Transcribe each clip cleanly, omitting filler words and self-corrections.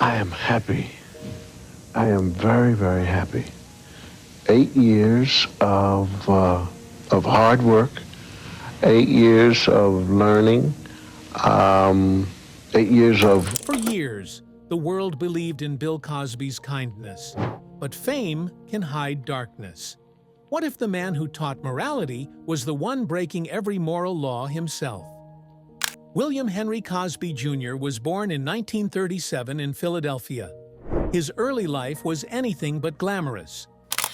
I am happy. I am very, very happy. 8 years of hard work, 8 years of learning, 8 years of... For years, the world believed in Bill Cosby's kindness, but fame can hide darkness. What if the man who taught morality was the one breaking every moral law himself? William Henry Cosby Jr. was born in 1937 in Philadelphia. His early life was anything but glamorous.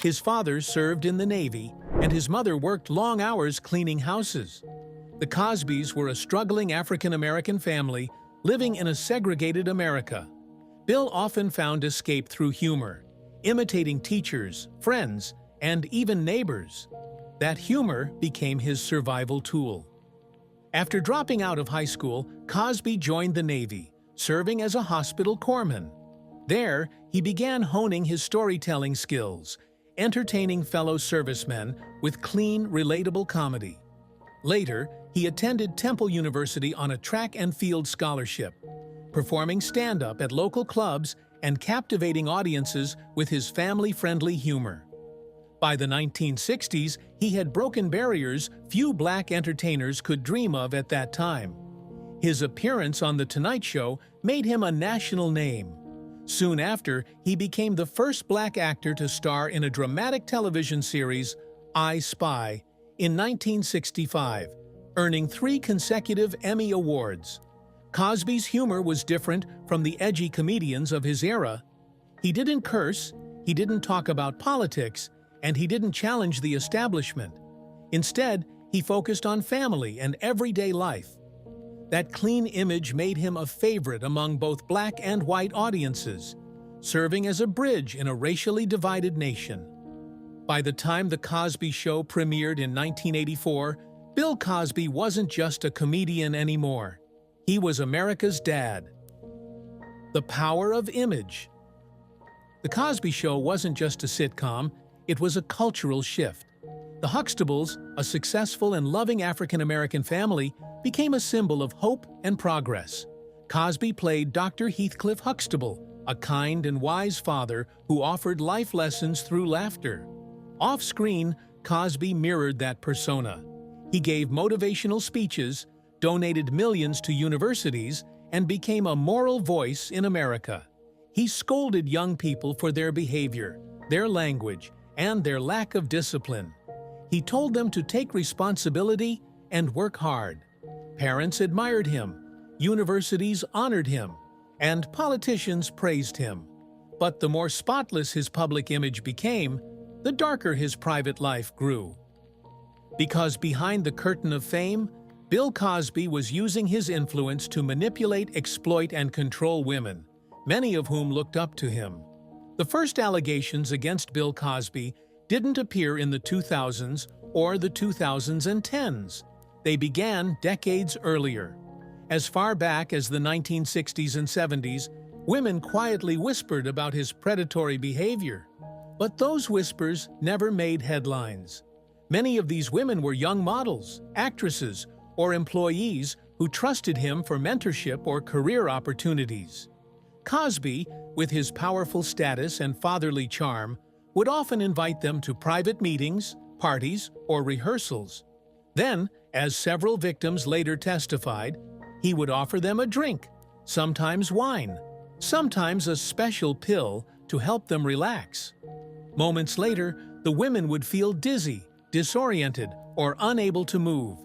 His father served in the Navy, and his mother worked long hours cleaning houses. The Cosbys were a struggling African-American family living in a segregated America. Bill often found escape through humor, imitating teachers, friends, and even neighbors. That humor became his survival tool. After dropping out of high school, Cosby joined the Navy, serving as a hospital corpsman. There, he began honing his storytelling skills, entertaining fellow servicemen with clean, relatable comedy. Later, he attended Temple University on a track and field scholarship, performing stand-up at local clubs and captivating audiences with his family-friendly humor. By the 1960s, he had broken barriers few black entertainers could dream of at that time. His appearance on The Tonight Show made him a national name. Soon after, he became the first black actor to star in a dramatic television series, I Spy, in 1965, earning 3 consecutive Emmy Awards. Cosby's humor was different from the edgy comedians of his era. He didn't curse, he didn't talk about politics, and he didn't challenge the establishment. Instead, he focused on family and everyday life. That clean image made him a favorite among both black and white audiences, serving as a bridge in a racially divided nation. By the time The Cosby Show premiered in 1984, Bill Cosby wasn't just a comedian anymore. He was America's dad. The power of image. The Cosby Show wasn't just a sitcom, it was a cultural shift. The Huxtables, a successful and loving African-American family, became a symbol of hope and progress. Cosby played Dr. Heathcliff Huxtable, a kind and wise father who offered life lessons through laughter. Off-screen, Cosby mirrored that persona. He gave motivational speeches, donated millions to universities, and became a moral voice in America. He scolded young people for their behavior, their language, and their lack of discipline. He told them to take responsibility and work hard. Parents admired him, universities honored him, and politicians praised him. But the more spotless his public image became, the darker his private life grew. Because behind the curtain of fame, Bill Cosby was using his influence to manipulate, exploit, and control women, many of whom looked up to him. The first allegations against Bill Cosby didn't appear in the 2000s or the 2010s. They began decades earlier. As far back as the 1960s and 70s, women quietly whispered about his predatory behavior. But those whispers never made headlines. Many of these women were young models, actresses, or employees who trusted him for mentorship or career opportunities. Cosby, with his powerful status and fatherly charm, would often invite them to private meetings, parties, or rehearsals. Then, as several victims later testified, he would offer them a drink, sometimes wine, sometimes a special pill to help them relax. Moments later, the women would feel dizzy, disoriented, or unable to move.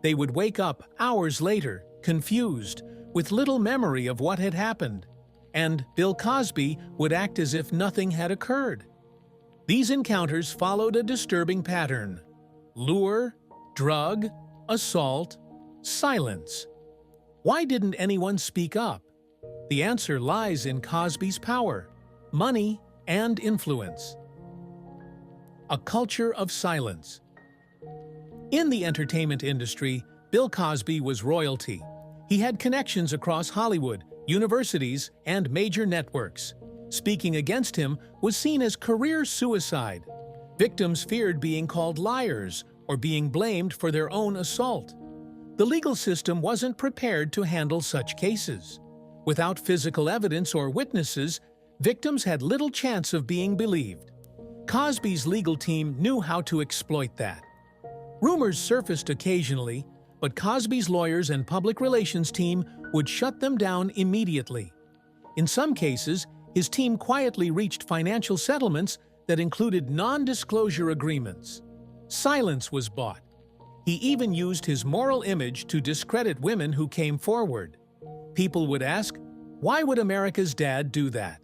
They would wake up hours later, confused, with little memory of what had happened, and Bill Cosby would act as if nothing had occurred. These encounters followed a disturbing pattern: lure, drug, assault, silence. Why didn't anyone speak up? The answer lies in Cosby's power, money, and influence. A culture of silence. In the entertainment industry, Bill Cosby was royalty. He had connections across Hollywood, universities, and major networks. Speaking against him was seen as career suicide. Victims feared being called liars or being blamed for their own assault. The legal system wasn't prepared to handle such cases. Without physical evidence or witnesses, victims had little chance of being believed. Cosby's legal team knew how to exploit that. Rumors surfaced occasionally, but Cosby's lawyers and public relations team would shut them down immediately. In some cases, his team quietly reached financial settlements that included non-disclosure agreements. Silence was bought. He even used his moral image to discredit women who came forward. People would ask, why would America's dad do that?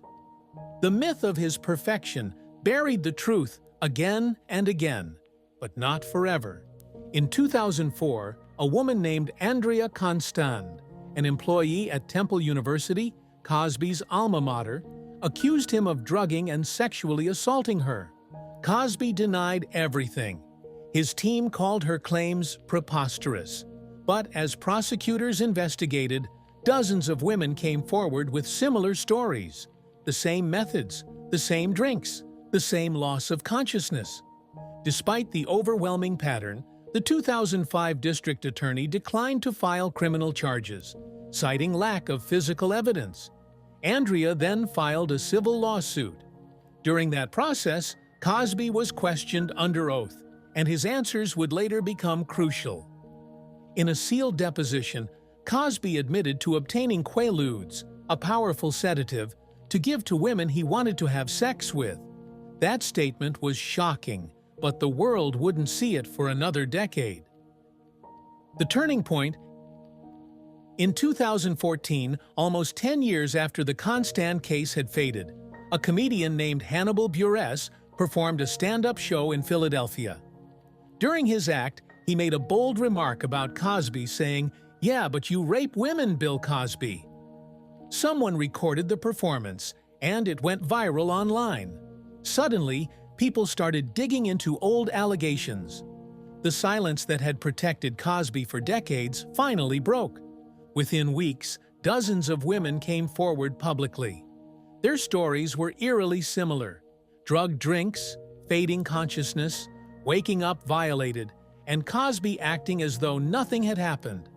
The myth of his perfection buried the truth again and again, but not forever. In 2004, a woman named Andrea Constand, an employee at Temple University, Cosby's alma mater, accused him of drugging and sexually assaulting her. Cosby denied everything. His team called her claims preposterous. But as prosecutors investigated, dozens of women came forward with similar stories. The same methods, the same drinks, the same loss of consciousness. Despite the overwhelming pattern, the 2005 district attorney declined to file criminal charges, citing lack of physical evidence. Andrea then filed a civil lawsuit. During that process, Cosby was questioned under oath, and his answers would later become crucial. In a sealed deposition, Cosby admitted to obtaining Quaaludes, a powerful sedative, to give to women he wanted to have sex with. That statement was shocking, but the world wouldn't see it for another decade. The turning point: in 2014, almost 10 years after the Constand case had faded, a comedian named Hannibal Buress performed a stand-up show in Philadelphia. During his act, he made a bold remark about Cosby, saying, "Yeah, but you rape women, Bill Cosby." Someone recorded the performance, and it went viral online. Suddenly, people started digging into old allegations. The silence that had protected Cosby for decades finally broke. Within weeks, dozens of women came forward publicly. Their stories were eerily similar: drugged drinks, fading consciousness, waking up violated, and Cosby acting as though nothing had happened.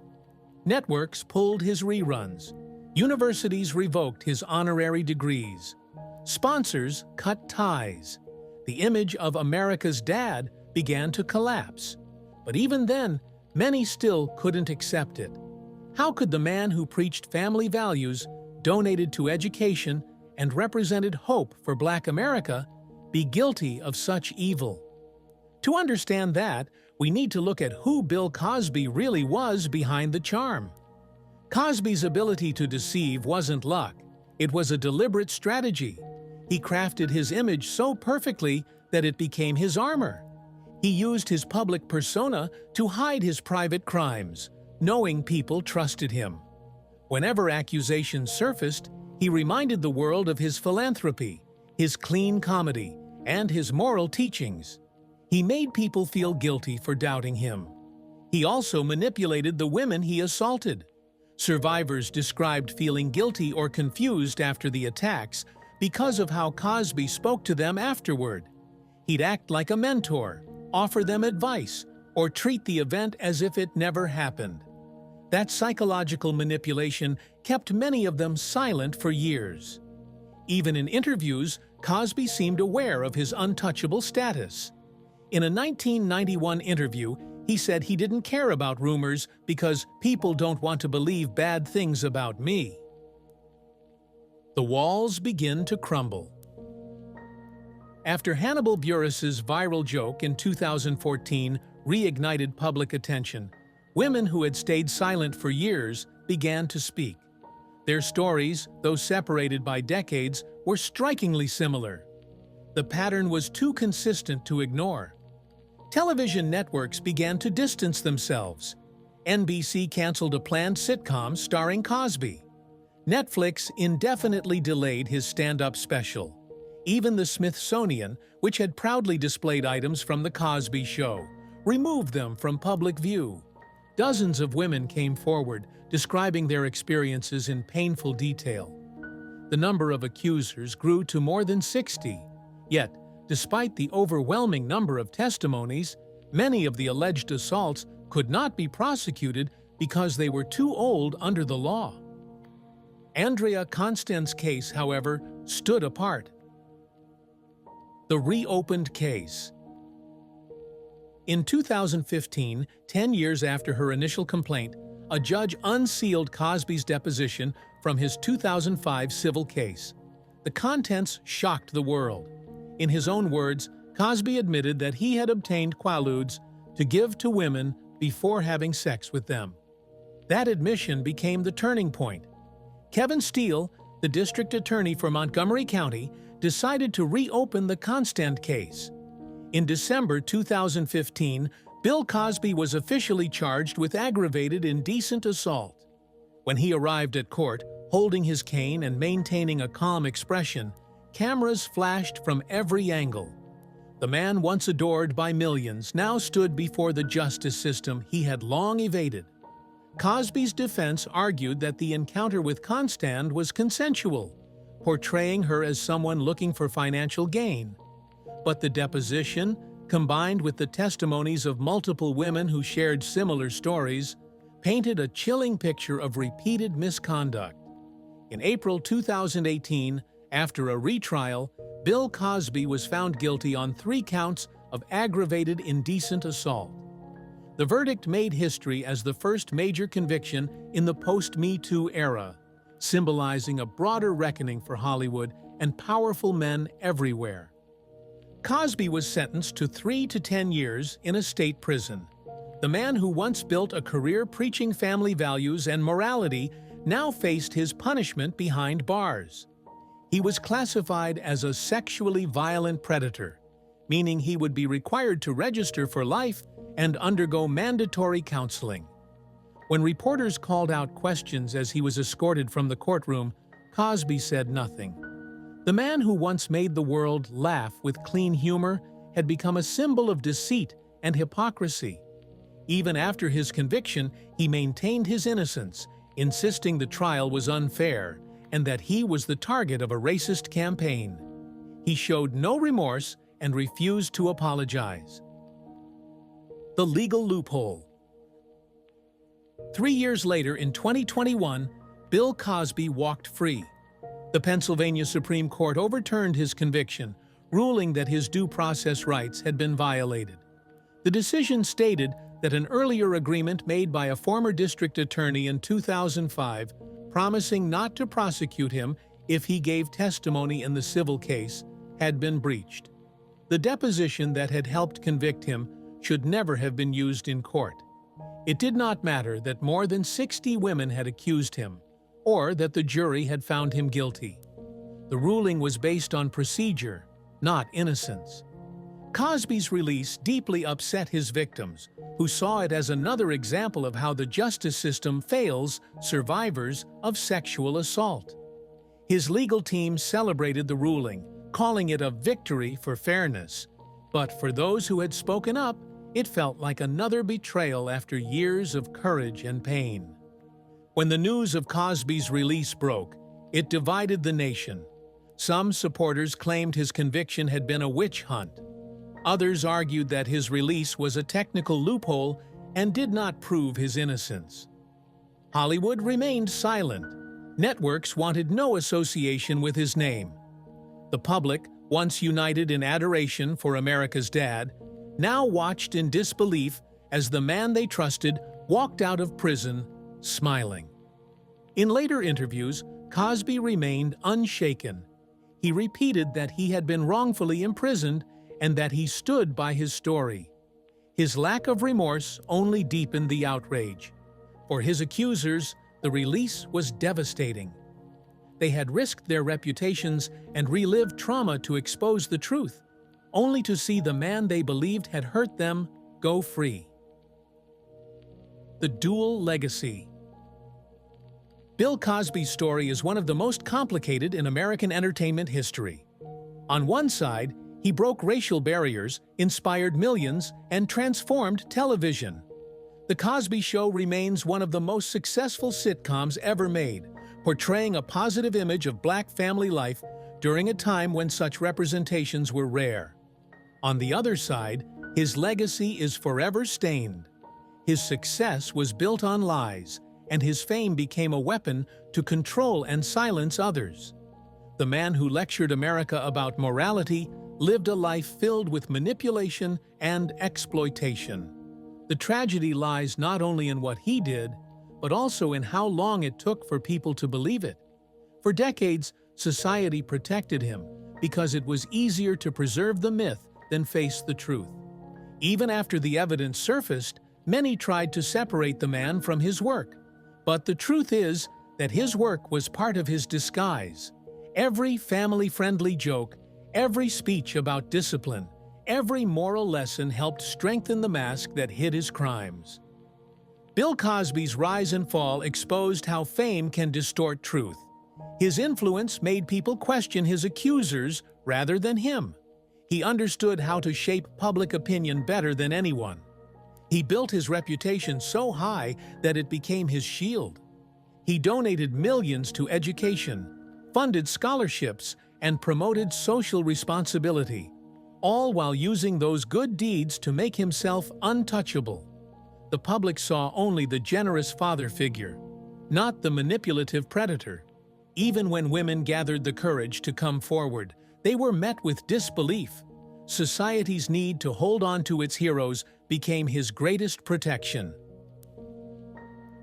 Networks pulled his reruns. Universities revoked his honorary degrees. Sponsors cut ties. The image of America's dad began to collapse. But even then, many still couldn't accept it. How could the man who preached family values, donated to education, and represented hope for Black America be guilty of such evil? To understand that, we need to look at who Bill Cosby really was behind the charm. Cosby's ability to deceive wasn't luck. It was a deliberate strategy. He crafted his image so perfectly that it became his armor. He used his public persona to hide his private crimes, knowing people trusted him. Whenever accusations surfaced, he reminded the world of his philanthropy, his clean comedy, and his moral teachings. He made people feel guilty for doubting him. He also manipulated the women he assaulted. Survivors described feeling guilty or confused after the attacks because of how Cosby spoke to them afterward. He'd act like a mentor, offer them advice, or treat the event as if it never happened. That psychological manipulation kept many of them silent for years. Even in interviews, Cosby seemed aware of his untouchable status. In a 1991 interview, he said he didn't care about rumors because people don't want to believe bad things about me. The walls begin to crumble. After Hannibal Buress's viral joke in 2014 reignited public attention, women who had stayed silent for years began to speak. Their stories, though separated by decades, were strikingly similar. The pattern was too consistent to ignore. Television networks began to distance themselves. NBC canceled a planned sitcom starring Cosby. Netflix indefinitely delayed his stand-up special. Even the Smithsonian, which had proudly displayed items from The Cosby Show, removed them from public view. Dozens of women came forward, describing their experiences in painful detail. The number of accusers grew to more than 60. Yet, despite the overwhelming number of testimonies, many of the alleged assaults could not be prosecuted because they were too old under the law. Andrea Constand's case, however, stood apart. The reopened case. In 2015, 10 years after her initial complaint, a judge unsealed Cosby's deposition from his 2005 civil case. The contents shocked the world. In his own words, Cosby admitted that he had obtained quaaludes to give to women before having sex with them. That admission became the turning point. Kevin Steele, the district attorney for Montgomery County, decided to reopen the Constand case. In December 2015, Bill Cosby was officially charged with aggravated indecent assault. When he arrived at court, holding his cane and maintaining a calm expression, cameras flashed from every angle. The man once adored by millions now stood before the justice system he had long evaded. Cosby's defense argued that the encounter with Constand was consensual, portraying her as someone looking for financial gain. But the deposition, combined with the testimonies of multiple women who shared similar stories, painted a chilling picture of repeated misconduct. In April 2018, after a retrial, Bill Cosby was found guilty on 3 counts of aggravated indecent assault. The verdict made history as the first major conviction in the post-Me Too era, symbolizing a broader reckoning for Hollywood and powerful men everywhere. Cosby was sentenced to 3 to 10 years in a state prison. The man who once built a career preaching family values and morality now faced his punishment behind bars. He was classified as a sexually violent predator, meaning he would be required to register for life and undergo mandatory counseling. When reporters called out questions as he was escorted from the courtroom, Cosby said nothing. The man who once made the world laugh with clean humor had become a symbol of deceit and hypocrisy. Even after his conviction, he maintained his innocence, insisting the trial was unfair and that he was the target of a racist campaign. He showed no remorse and refused to apologize. The legal loophole. 3 years later, in 2021, Bill Cosby walked free. The Pennsylvania Supreme Court overturned his conviction, ruling that his due process rights had been violated. The decision stated that an earlier agreement made by a former district attorney in 2005, promising not to prosecute him if he gave testimony in the civil case, had been breached. The deposition that had helped convict him should never have been used in court. It did not matter that more than 60 women had accused him, or that the jury had found him guilty. The ruling was based on procedure, not innocence. Cosby's release deeply upset his victims, who saw it as another example of how the justice system fails survivors of sexual assault. His legal team celebrated the ruling, calling it a victory for fairness. But for those who had spoken up, it felt like another betrayal after years of courage and pain. When the news of Cosby's release broke, it divided the nation. Some supporters claimed his conviction had been a witch hunt. Others argued that his release was a technical loophole and did not prove his innocence. Hollywood remained silent. Networks wanted no association with his name. The public, once united in adoration for America's dad, now watched in disbelief as the man they trusted walked out of prison, smiling. In later interviews, Cosby remained unshaken. He repeated that he had been wrongfully imprisoned and that he stood by his story. His lack of remorse only deepened the outrage. For his accusers, the release was devastating. They had risked their reputations and relived trauma to expose the truth, only to see the man they believed had hurt them go free. The dual legacy. Bill Cosby's story is one of the most complicated in American entertainment history. On one side, he broke racial barriers, inspired millions, and transformed television. The Cosby Show remains one of the most successful sitcoms ever made, portraying a positive image of Black family life during a time when such representations were rare. On the other side, his legacy is forever stained. His success was built on lies, and his fame became a weapon to control and silence others. The man who lectured America about morality lived a life filled with manipulation and exploitation. The tragedy lies not only in what he did, but also in how long it took for people to believe it. For decades, society protected him because it was easier to preserve the myth than face the truth. Even after the evidence surfaced, many tried to separate the man from his work. But the truth is that his work was part of his disguise. Every family-friendly joke, every speech about discipline, every moral lesson helped strengthen the mask that hid his crimes. Bill Cosby's rise and fall exposed how fame can distort truth. His influence made people question his accusers rather than him. He understood how to shape public opinion better than anyone. He built his reputation so high that it became his shield. He donated millions to education, funded scholarships, and promoted social responsibility, all while using those good deeds to make himself untouchable. The public saw only the generous father figure, not the manipulative predator. Even when women gathered the courage to come forward, they were met with disbelief. Society's need to hold on to its heroes became his greatest protection.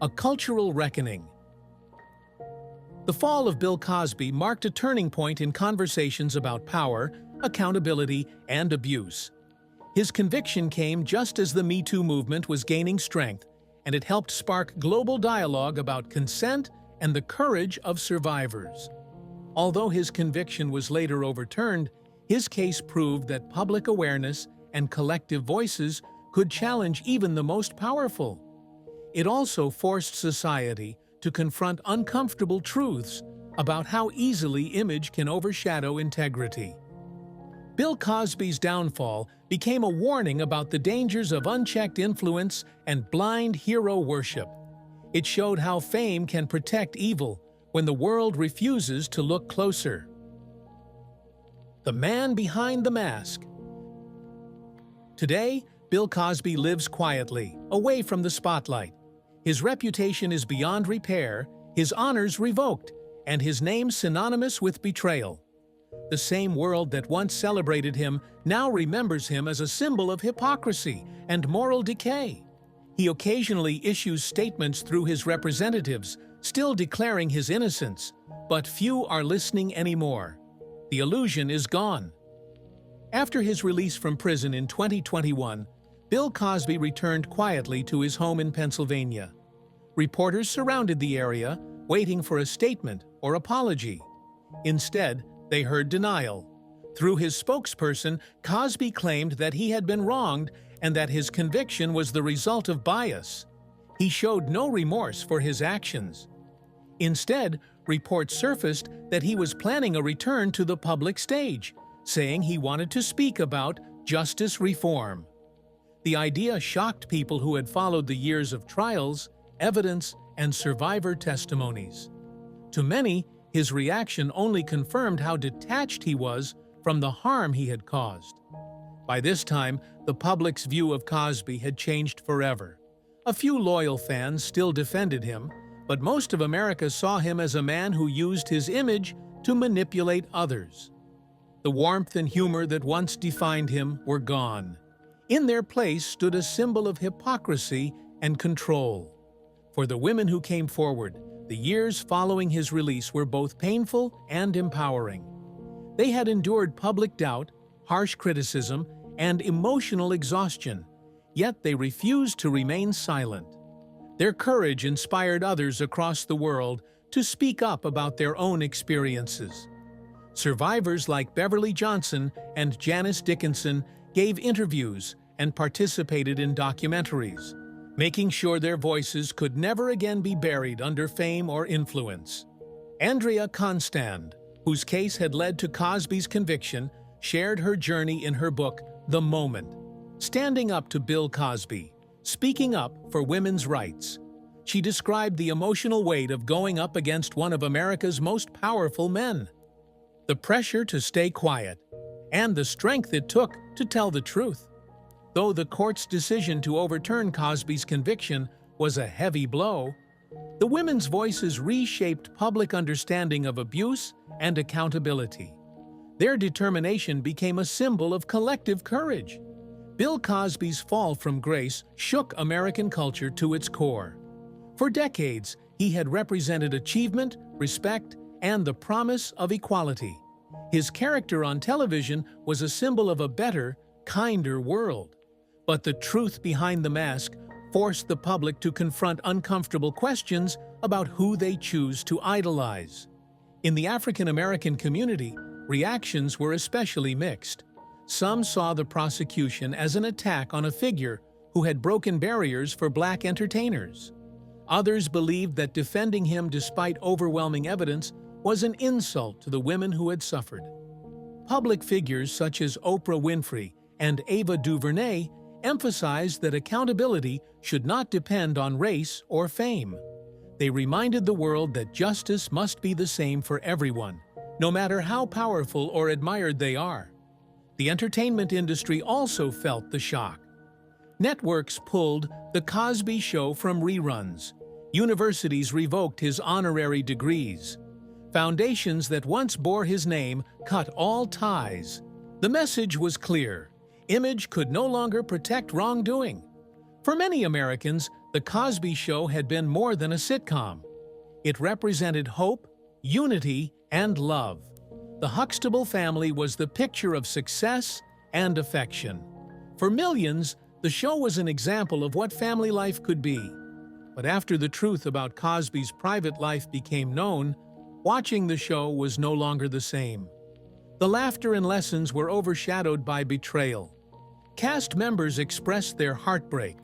A cultural reckoning. The fall of Bill Cosby marked a turning point in conversations about power, accountability, and abuse. His conviction came just as the Me Too movement was gaining strength, and it helped spark global dialogue about consent and the courage of survivors. Although his conviction was later overturned, his case proved that public awareness and collective voices could challenge even the most powerful. It also forced society to confront uncomfortable truths about how easily image can overshadow integrity. Bill Cosby's downfall became a warning about the dangers of unchecked influence and blind hero worship. It showed how fame can protect evil when the world refuses to look closer. The man behind the mask. Today, Bill Cosby lives quietly, away from the spotlight. His reputation is beyond repair, his honors revoked, and his name synonymous with betrayal. The same world that once celebrated him now remembers him as a symbol of hypocrisy and moral decay. He occasionally issues statements through his representatives, still declaring his innocence, but few are listening anymore. The illusion is gone. After his release from prison in 2021, Bill Cosby returned quietly to his home in Pennsylvania. Reporters surrounded the area, waiting for a statement or apology. Instead, they heard denial. Through his spokesperson, Cosby claimed that he had been wronged and that his conviction was the result of bias. He showed no remorse for his actions. Instead, reports surfaced that he was planning a return to the public stage, saying he wanted to speak about justice reform. The idea shocked people who had followed the years of trials, evidence, and survivor testimonies. To many, his reaction only confirmed how detached he was from the harm he had caused. By this time, the public's view of Cosby had changed forever. A few loyal fans still defended him, but most of America saw him as a man who used his image to manipulate others. The warmth and humor that once defined him were gone. In their place stood a symbol of hypocrisy and control. For the women who came forward, the years following his release were both painful and empowering. They had endured public doubt, harsh criticism, and emotional exhaustion, yet they refused to remain silent. Their courage inspired others across the world to speak up about their own experiences. Survivors like Beverly Johnson and Janice Dickinson gave interviews and participated in documentaries, making sure their voices could never again be buried under fame or influence. Andrea Constand, whose case had led to Cosby's conviction, shared her journey in her book, The Moment, standing up to Bill Cosby, speaking up for women's rights. She described the emotional weight of going up against one of America's most powerful men, the pressure to stay quiet, and the strength it took to tell the truth. Though the court's decision to overturn Cosby's conviction was a heavy blow, The women's voices reshaped public understanding of abuse and accountability. Their determination became a symbol of collective courage. Bill Cosby's fall from grace shook American culture to its core. For decades, he had represented achievement, respect, and the promise of equality. His character on television was a symbol of a better, kinder world. But the truth behind the mask forced the public to confront uncomfortable questions about who they choose to idolize. In the African American community, reactions were especially mixed. Some saw the prosecution as an attack on a figure who had broken barriers for black entertainers. Others believed that defending him despite overwhelming evidence was an insult to the women who had suffered. Public figures such as Oprah Winfrey and Ava DuVernay emphasized that accountability should not depend on race or fame. They reminded the world that justice must be the same for everyone, no matter how powerful or admired they are. The entertainment industry also felt the shock. Networks pulled The Cosby Show from reruns. Universities revoked his honorary degrees. Foundations that once bore his name cut all ties. The message was clear. Image could no longer protect wrongdoing. For many Americans, The Cosby Show had been more than a sitcom. It represented hope, unity, and love. The Huxtable family was the picture of success and affection. For millions, the show was an example of what family life could be. But after the truth about Cosby's private life became known, watching the show was no longer the same. The laughter and lessons were overshadowed by betrayal. Cast members expressed their heartbreak.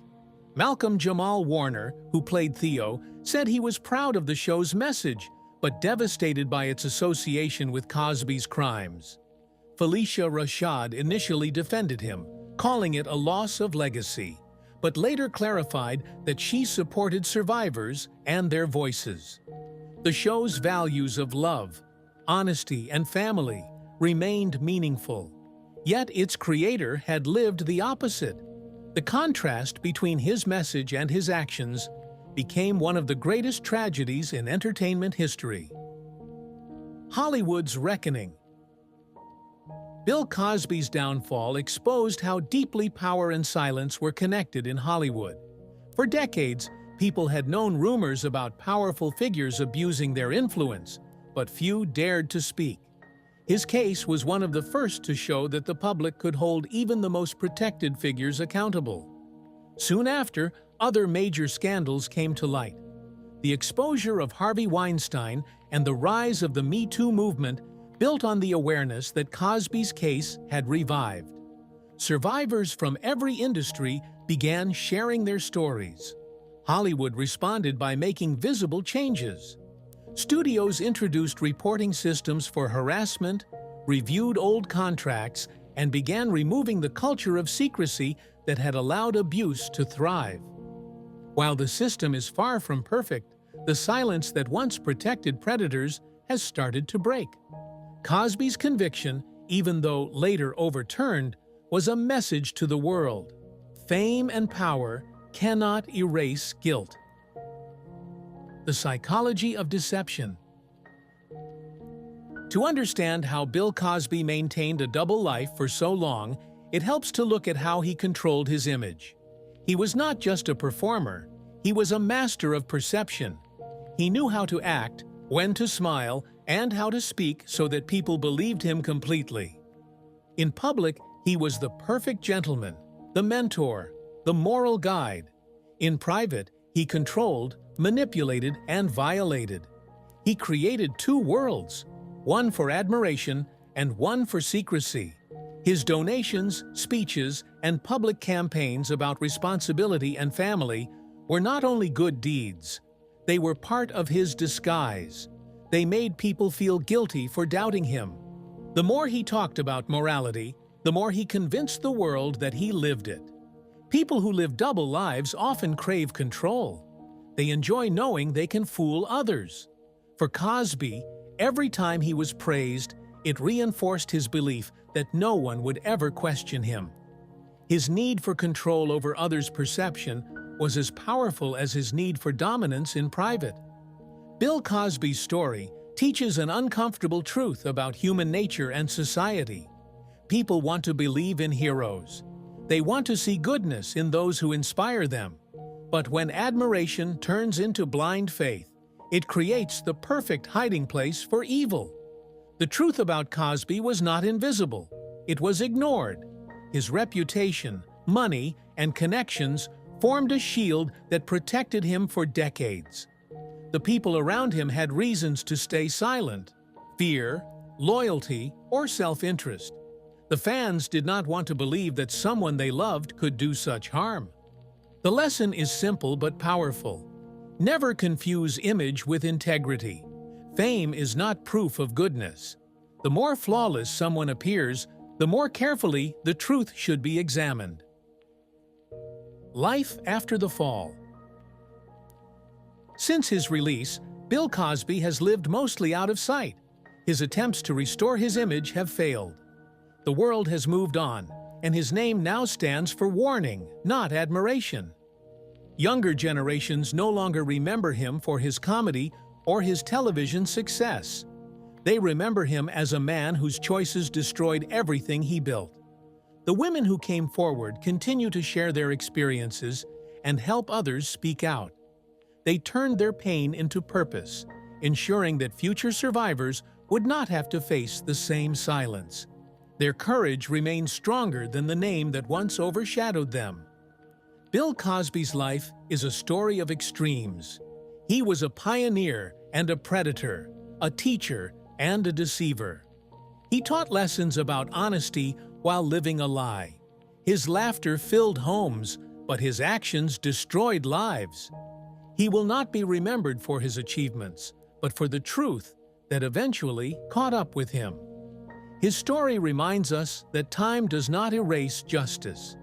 Malcolm Jamal Warner, who played Theo, said he was proud of the show's message, but devastated by its association with Cosby's crimes. Felicia Rashad initially defended him, calling it a loss of legacy, but later clarified that she supported survivors and their voices. The show's values of love, honesty, and family remained meaningful. Yet its creator had lived the opposite. The contrast between his message and his actions became one of the greatest tragedies in entertainment history. Hollywood's reckoning. Bill Cosby's downfall exposed how deeply power and silence were connected in Hollywood. For decades, people had known rumors about powerful figures abusing their influence, but few dared to speak. His case was one of the first to show that the public could hold even the most protected figures accountable. Soon after, other major scandals came to light. The exposure of Harvey Weinstein and the rise of the Me Too movement built on the awareness that Cosby's case had revived. Survivors from every industry began sharing their stories. Hollywood responded by making visible changes. Studios introduced reporting systems for harassment, reviewed old contracts, and began removing the culture of secrecy that had allowed abuse to thrive. While the system is far from perfect, the silence that once protected predators has started to break. Cosby's conviction, even though later overturned, was a message to the world. Fame and power cannot erase guilt. The psychology of deception. To understand how Bill Cosby maintained a double life for so long, it helps to look at how he controlled his image. He was not just a performer, he was a master of perception. He knew how to act, when to smile, and how to speak so that people believed him completely. In public, he was the perfect gentleman, the mentor, the moral guide. In private, he controlled, manipulated, and violated. He created two worlds, one for admiration and one for secrecy. His donations, speeches, and public campaigns about responsibility and family were not only good deeds, they were part of his disguise. They made people feel guilty for doubting him. The more he talked about morality, the more he convinced the world that he lived it. People who live double lives often crave control. They enjoy knowing they can fool others. For Cosby, every time he was praised, it reinforced his belief that no one would ever question him. His need for control over others' perception was as powerful as his need for dominance in private. Bill Cosby's story teaches an uncomfortable truth about human nature and society. People want to believe in heroes. They want to see goodness in those who inspire them. But when admiration turns into blind faith, it creates the perfect hiding place for evil. The truth about Cosby was not invisible. It was ignored. His reputation, money, and connections formed a shield that protected him for decades. The people around him had reasons to stay silent: fear, loyalty, or self-interest. The fans did not want to believe that someone they loved could do such harm. The lesson is simple but powerful. Never confuse image with integrity. Fame is not proof of goodness. The more flawless someone appears, the more carefully the truth should be examined. Life after the fall. Since his release, Bill Cosby has lived mostly out of sight. His attempts to restore his image have failed. The world has moved on, and his name now stands for warning, not admiration. Younger generations no longer remember him for his comedy or his television success. They remember him as a man whose choices destroyed everything he built. The women who came forward continue to share their experiences and help others speak out. They turned their pain into purpose, ensuring that future survivors would not have to face the same silence. Their courage remains stronger than the name that once overshadowed them. Bill Cosby's life is a story of extremes. He was a pioneer and a predator, a teacher and a deceiver. He taught lessons about honesty while living a lie. His laughter filled homes, but his actions destroyed lives. He will not be remembered for his achievements, but for the truth that eventually caught up with him. His story reminds us that time does not erase justice.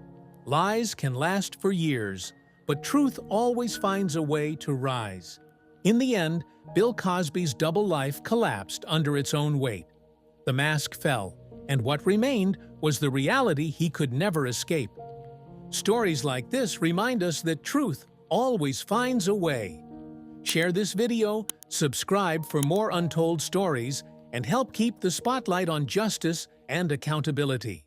Lies can last for years, but truth always finds a way to rise. In the end, Bill Cosby's double life collapsed under its own weight. The mask fell, and what remained was the reality he could never escape. Stories like this remind us that truth always finds a way. Share this video, subscribe for more untold stories, and help keep the spotlight on justice and accountability.